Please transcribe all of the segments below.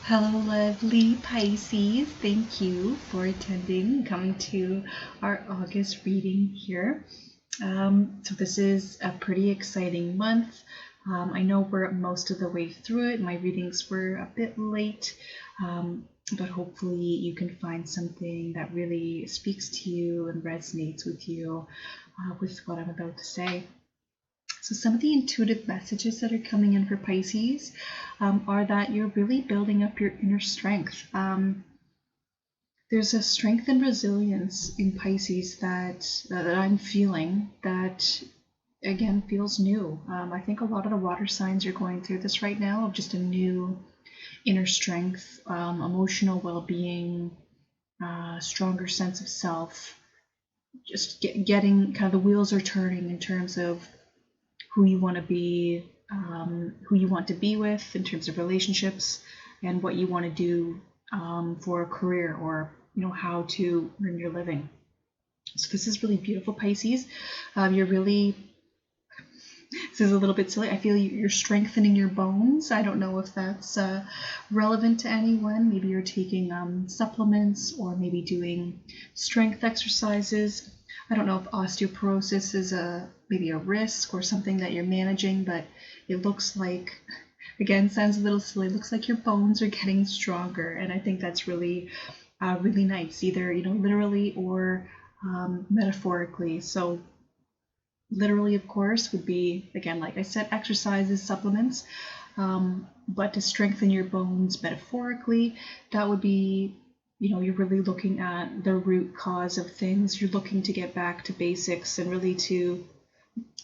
Hello, lovely Pisces. Thank you for attending, coming to our August reading here. So this is a pretty exciting month. I know we're most of the way through it. My readings were a bit late, but hopefully you can find something that really speaks to you and resonates with you with what I'm about to say. So some of the intuitive messages that are coming in for Pisces are that you're really building up your inner strength. There's a strength and resilience in Pisces that I'm feeling that, again, feels new. I think a lot of the water signs are going through this right now, of just a new inner strength, emotional well-being, stronger sense of self, just getting kind of the wheels are turning in terms of who you want to be, who you want to be with in terms of relationships, and what you want to do for a career, or how to earn your living. So this is really beautiful, Pisces. You're really, this is a little bit silly, I feel you're strengthening your bones. I don't know if that's relevant to anyone. Maybe you're taking supplements, or maybe doing strength exercises. I don't know if osteoporosis is maybe a risk or something that you're managing, but it looks like, again, sounds a little silly, looks like your bones are getting stronger, and I think that's really really nice, either literally or metaphorically. So literally, of course, would be, again, like I said, exercises, supplements, but to strengthen your bones metaphorically, that would be, you're really looking at the root cause of things. You're looking to get back to basics and really to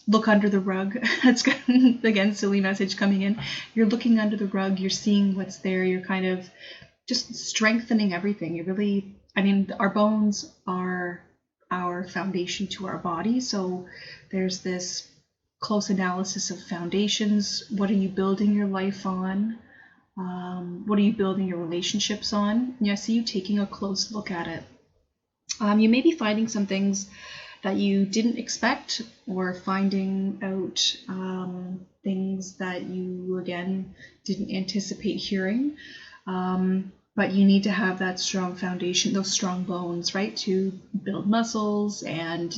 look under the rug. That's, again, silly message coming in. You're looking under the rug, you're seeing what's there, you're kind of just strengthening everything. You really, our bones are our foundation to our body. So there's this close analysis of foundations. What are you building your life on? What are you building your relationships on? I see you taking a close look at it. You may be finding some things that you didn't expect, or finding out things that you, again, didn't anticipate hearing. But you need to have that strong foundation, those strong bones, right, to build muscles and,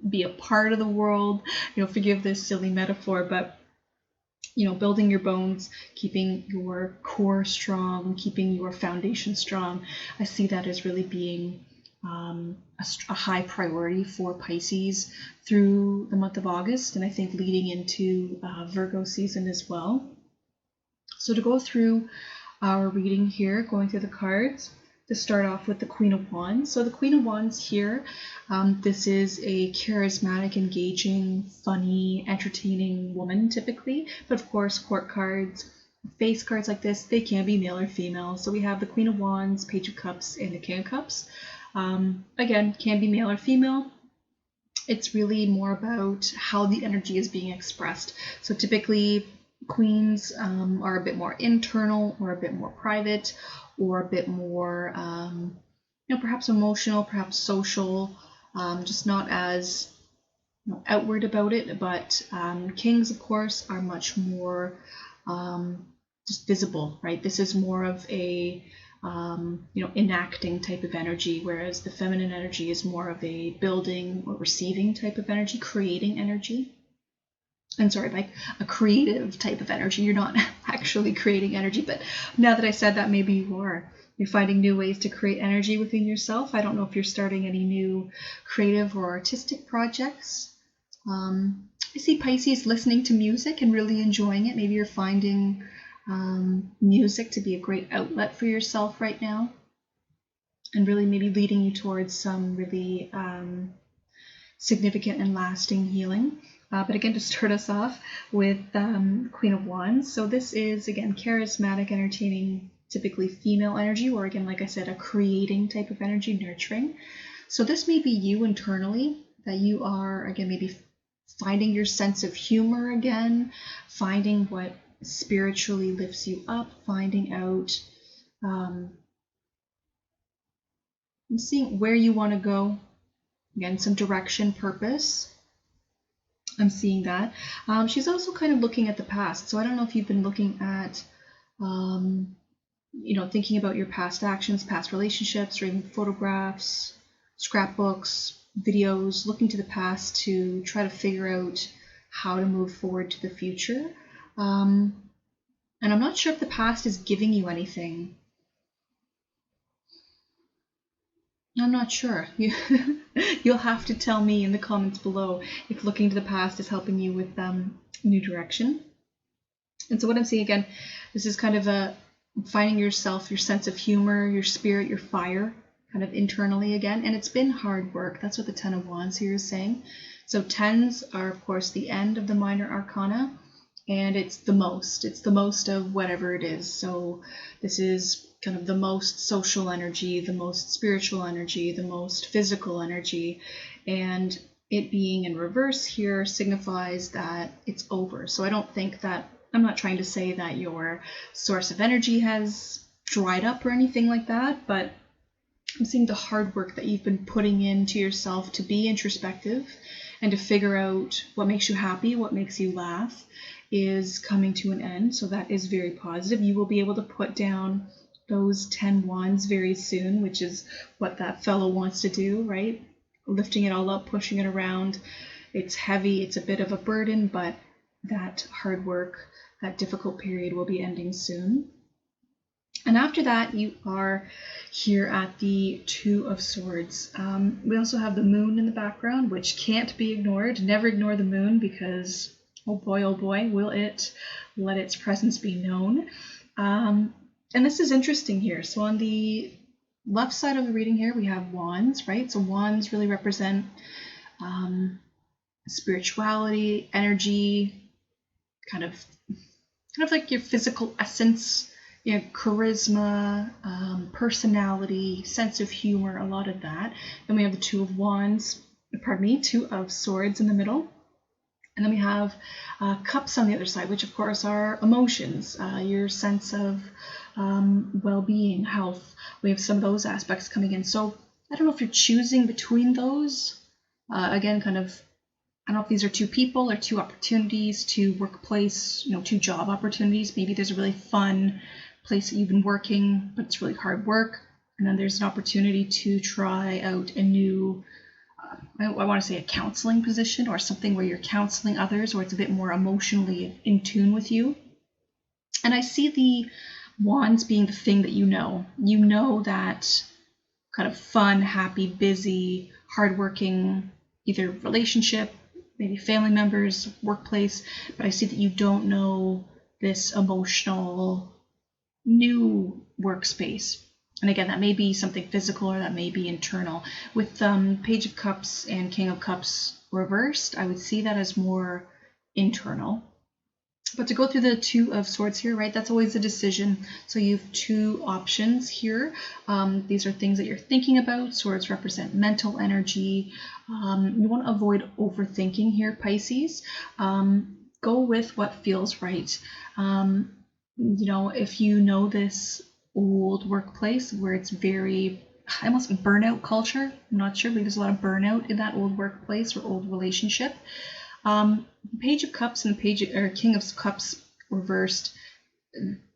be a part of the world. Forgive this silly metaphor, but building your bones, keeping your core strong, keeping your foundation strong. I see that as really being a high priority for Pisces through the month of August, and I think leading into Virgo season as well. So to go through our reading here, going through the cards, to start off with the Queen of Wands. So the Queen of Wands here, this is a charismatic, engaging, funny, entertaining woman typically, but of course court cards, face cards like this, they can be male or female. So we have the Queen of Wands, Page of Cups, and the King of Cups. Again, can be male or female. It's really more about how the energy is being expressed. So typically queens are a bit more internal, or a bit more private, or a bit more perhaps emotional, perhaps social, just not as outward about it. But kings, of course, are much more just visible, right? This is more of a enacting type of energy, whereas the feminine energy is more of a building or receiving type of energy, creating energy. And sorry, like a creative type of energy. You're not actually creating energy, but now that I said that, maybe you are. You're finding new ways to create energy within yourself. I don't know if you're starting any new creative or artistic projects. I see Pisces listening to music and really enjoying it. Maybe you're finding music to be a great outlet for yourself right now, and really maybe leading you towards some really significant and lasting healing. But again, to start us off with Queen of Wands. So this is, again, charismatic, entertaining, typically female energy, or again, like I said, a creating type of energy, nurturing. So this may be you internally, that you are, again, maybe finding your sense of humor again, finding what spiritually lifts you up, finding out, I'm seeing where you want to go. Again, some direction, purpose. I'm seeing that. She's also kind of looking at the past. So I don't know if you've been looking at thinking about your past actions, past relationships, or even photographs, scrapbooks, videos, looking to the past to try to figure out how to move forward to the future. And I'm not sure if the past is giving you anything. I'm not sure. You'll have to tell me in the comments below if looking to the past is helping you with new direction. And so what I'm seeing again, this is kind of finding yourself, your sense of humor, your spirit, your fire, kind of internally again. And it's been hard work. That's what the Ten of Wands here is saying. So tens are, of course, the end of the minor arcana, and it's the most of whatever it is. So this is kind of the most social energy, the most spiritual energy, the most physical energy, and it being in reverse here signifies that it's over. So I don't think that, I'm not trying to say that your source of energy has dried up or anything like that, but I'm seeing the hard work that you've been putting into yourself to be introspective and to figure out what makes you happy, what makes you laugh, is coming to an end. So that is very positive. You will be able to put down those 10 wands very soon, which is what that fellow wants to do, right? Lifting it all up, pushing it around. It's heavy, it's a bit of a burden, but that hard work, that difficult period will be ending soon. And after that, you are here at the Two of Swords. We also have the moon in the background, which can't be ignored. Never ignore the moon, because oh boy, will it let its presence be known. And this is interesting here. So on the left side of the reading here, we have wands, right? So wands really represent spirituality, energy, kind of like your physical essence, charisma, personality, sense of humor, a lot of that. Then we have the Two of Swords in the middle. And then we have cups on the other side, which of course are emotions, your sense of well-being, health. We have some of those aspects coming in. So I don't know if you're choosing between those. Again, kind of, I don't know if these are two people or two opportunities, two workplace, two job opportunities. Maybe there's a really fun place that you've been working, but it's really hard work. And then there's an opportunity to try out a new, I want to say a counseling position, or something where you're counseling others, or it's a bit more emotionally in tune with you. And I see the wands being the thing that you know that kind of fun, happy, busy, hardworking, either relationship, maybe family members, workplace, but I see that you don't know this emotional new workspace. And again, that may be something physical or that may be internal. With Page of Cups and King of Cups reversed, I would see that as more internal. But to go through the Two of Swords here, right, that's always a decision. So you have two options here. These are things that you're thinking about. Swords represent mental energy. You want to avoid overthinking here, Pisces. Go with what feels right. If you know this old workplace where it's very almost burnout culture, I'm not sure, but there's a lot of burnout in that old workplace or old relationship. Page of Cups and King of Cups reversed,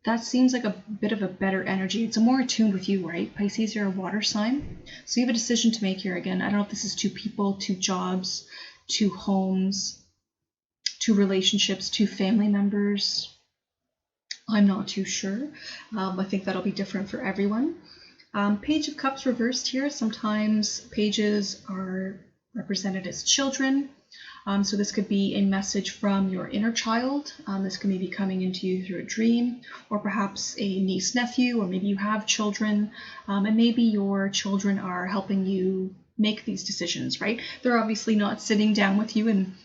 that seems like a bit of a better energy. It's more attuned with you, right? Pisces, you're a water sign. So you have a decision to make here. Again, I don't know if this is two people, two jobs, two homes, two relationships, two family members. I'm not too sure. I think that'll be different for everyone. Page of Cups reversed here. Sometimes pages are represented as children. So this could be a message from your inner child. This could maybe coming into you through a dream, or perhaps a niece, nephew, or maybe you have children, and maybe your children are helping you make these decisions, right? They're obviously not sitting down with you and,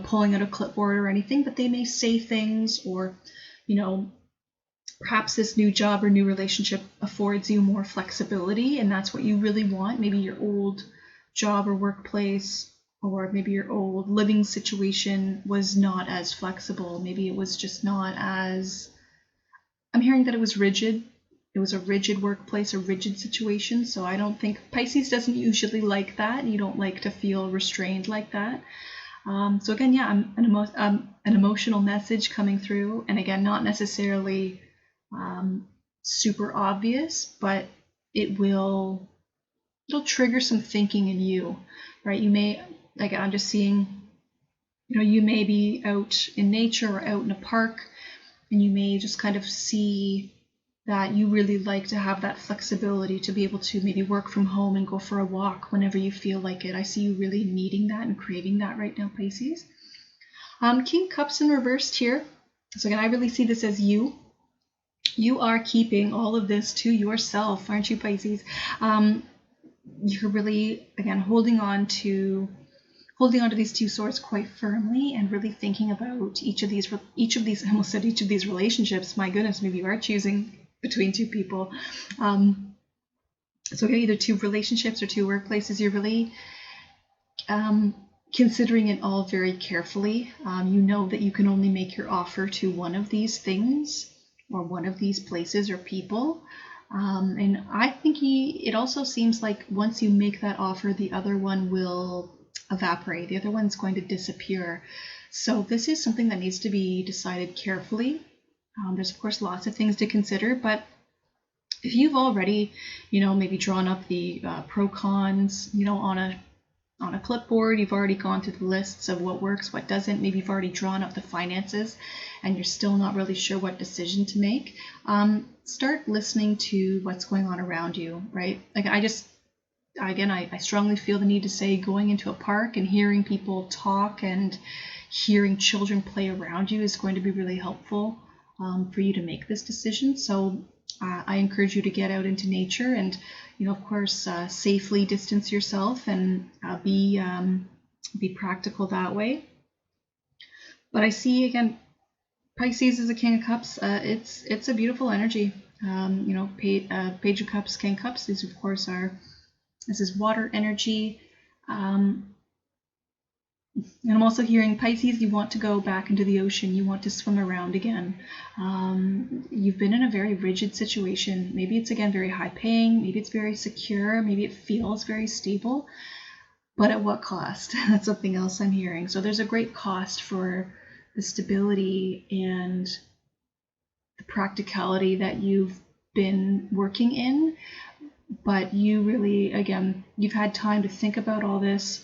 pulling out a clipboard or anything, but they may say things, or, perhaps this new job or new relationship affords you more flexibility, and that's what you really want. Maybe your old job or workplace, or maybe your old living situation was not as flexible. Maybe it was just not as, I'm hearing that it was rigid. It was a rigid workplace, a rigid situation. So I don't think, Pisces doesn't usually like that. You don't like to feel restrained like that. So again, yeah, an emotional message coming through. And again, not necessarily super obvious, but it'll trigger some thinking in you, right? You may, like, I'm just seeing, you may be out in nature or out in a park, and you may just kind of see that you really like to have that flexibility to be able to maybe work from home and go for a walk whenever you feel like it. I see you really needing that and craving that right now, Pisces. King Cups in reversed here. So again, I really see this as you. You are keeping all of this to yourself, aren't you, Pisces? You're really, again, holding on to these two swords quite firmly, and really thinking about each of these, I almost said each of these relationships. My goodness, maybe you are choosing between two people. So either two relationships or two workplaces. You're really considering it all very carefully. You know that you can only make your offer to one of these things or one of these places or people. And I think it also seems like once you make that offer, the other one will evaporate. The other one's going to disappear. So this is something that needs to be decided carefully. There's of course lots of things to consider, but if you've already, maybe drawn up the pro cons, on a clipboard, you've already gone through the lists of what works, what doesn't. Maybe you've already drawn up the finances and you're still not really sure what decision to make. Start listening to what's going on around you, right? Like I strongly feel the need to say going into a park and hearing people talk and hearing children play around you is going to be really helpful for you to make this decision. So I encourage you to get out into nature and, of course, safely distance yourself and be practical that way. But I see, again, Pisces is a King of Cups. It's a beautiful energy. Page of Cups, King of Cups. These, of course, this is water energy. And I'm also hearing Pisces, you want to go back into the ocean. You want to swim around again. You've been in a very rigid situation. Maybe it's, again, very high paying. Maybe it's very secure. Maybe it feels very stable. But at what cost? That's something else I'm hearing. So there's a great cost for the stability and the practicality that you've been working in. But you really, again, you've had time to think about all this.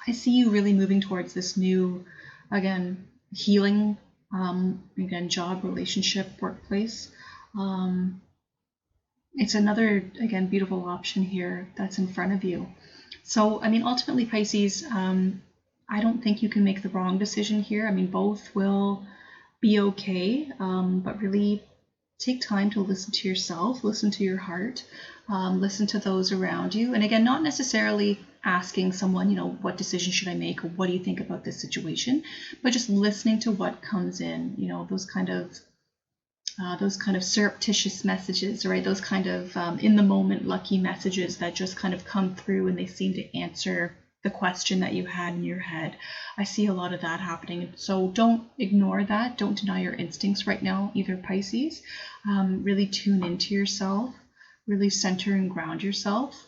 I see you really moving towards this new, again, healing, job, relationship, workplace. It's another, again, beautiful option here that's in front of you. So, ultimately, Pisces, I don't think you can make the wrong decision here. Both will be okay, but really take time to listen to yourself, listen to your heart, listen to those around you. And again, not necessarily asking someone, what decision should I make, or what do you think about this situation, but just listening to what comes in, those kind of surreptitious messages, right? Those kind of in the moment lucky messages that just kind of come through and they seem to answer the question that you had in your head. I see a lot of that happening. So don't ignore that. Don't deny your instincts right now, either, Pisces. Really tune into yourself, really center and ground yourself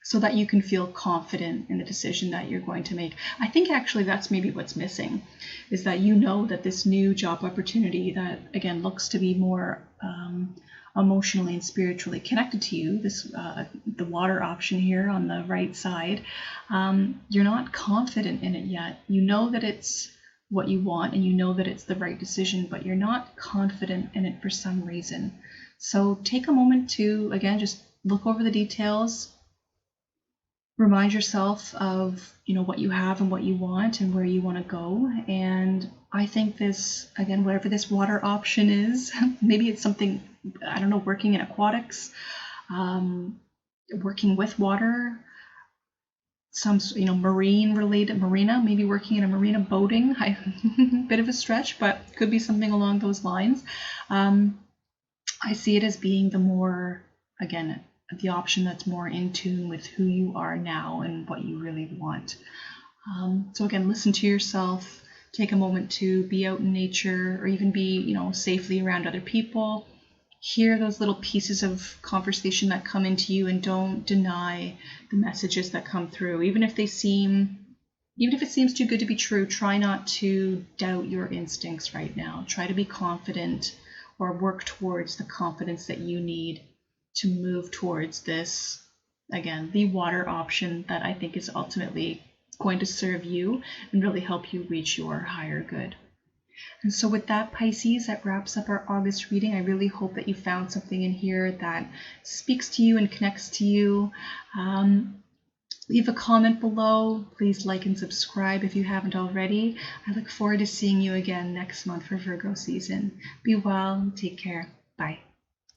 so that you can feel confident in the decision that you're going to make. I think actually that's maybe what's missing, is that that this new job opportunity that, again, looks to be more emotionally and spiritually connected to you, this the water option here on the right side, you're not confident in it yet. You know that it's what you want and you know that it's the right decision, but you're not confident in it for some reason. So take a moment to, again, just look over the details, remind yourself of, what you have and what you want and where you want to go. And I think this, again, whatever this water option is, maybe it's something, I don't know, working in aquatics, working with water, some, marina, maybe working in a marina, boating, bit of a stretch, but could be something along those lines. I see it as being the more, again, the option that's more in tune with who you are now and what you really want. So again, listen to yourself, take a moment to be out in nature or even be, safely around other people. Hear those little pieces of conversation that come into you and don't deny the messages that come through. Even if it seems too good to be true, try not to doubt your instincts right now. Try to be confident or work towards the confidence that you need to move towards this, again, the water option that I think is ultimately going to serve you and really help you reach your higher good. And so with that, Pisces, that wraps up our August reading. I really hope that you found something in here that speaks to you and connects to you. Leave a comment below. Please like and subscribe if you haven't already. I look forward to seeing you again next month for Virgo season. Be well. Take care. Bye.